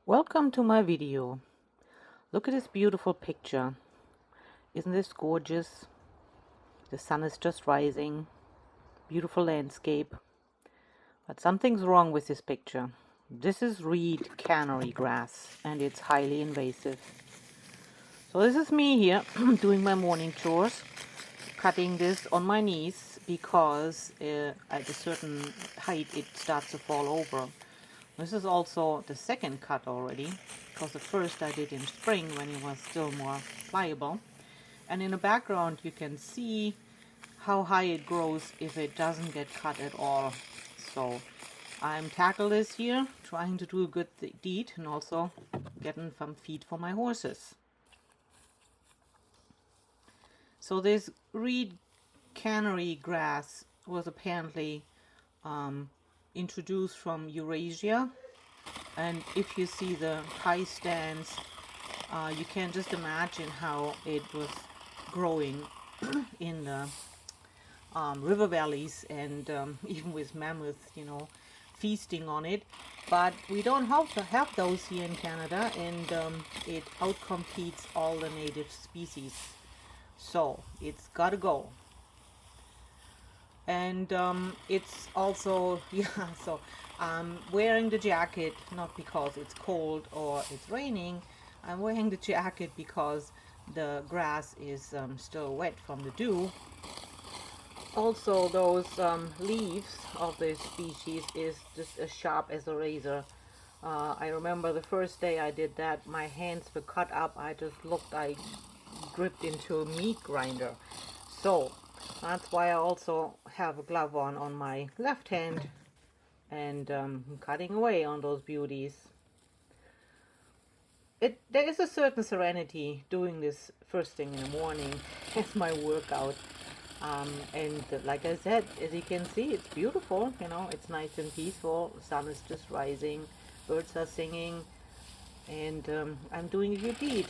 Welcome to my video. Look at this beautiful picture. Isn't this gorgeous? The sun is just rising. Beautiful landscape. But something's wrong with this picture. This is Reed Canary grass and it's highly invasive. So this is me here doing my morning chores, cutting this on my knees because at a certain height it starts to fall over. This is also the second cut already, because the first I did in spring when it was still more pliable. And in the background you can see how high it grows if it doesn't get cut at all. So I'm tackle this here, trying to do a good deed and also getting some feed for my horses. So this Reed Canary grass was apparently introduced from Eurasia, and if you see the high stands, you can just imagine how it was growing in the river valleys and even with mammoths, feasting on it. But we don't have those here in Canada, and it outcompetes all the native species, so it's gotta go. And it's also, so I'm wearing the jacket not because it's cold or it's raining. I'm wearing the jacket because the grass is still wet from the dew. Also, those leaves of this species is just as sharp as a razor. I remember the first day I did that, my hands were cut up. I gripped into a meat grinder. So that's why I also have a glove on my left hand, and cutting away on those beauties. There is a certain serenity doing this first thing in the morning as my workout. And like I said, as you can see, it's beautiful. It's nice and peaceful. The sun is just rising, birds are singing, and I'm doing a good deed.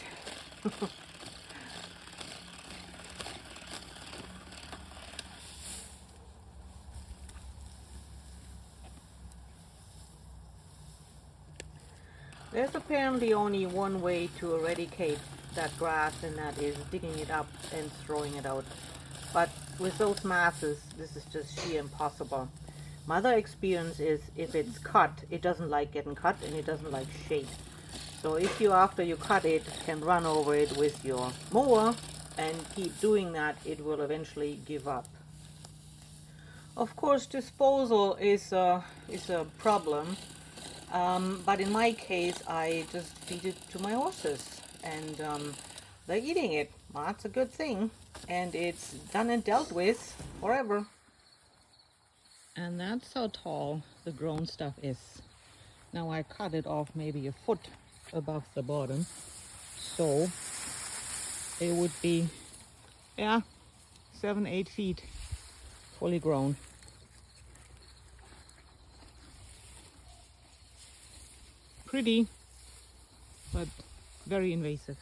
There's apparently only one way to eradicate that grass, and that is digging it up and throwing it out. But with those masses, this is just sheer impossible. My other experience is if it's cut, it doesn't like getting cut and it doesn't like shade. So if you, after you cut it, can run over it with your mower and keep doing that, it will eventually give up. Of course, disposal is a problem. But in my case, I just feed it to my horses, and they're eating it. Well, that's a good thing, and it's done and dealt with forever. And that's how tall the grown stuff is. Now I cut it off maybe a foot above the bottom, so it would be 7-8 feet fully grown. Pretty, but very invasive.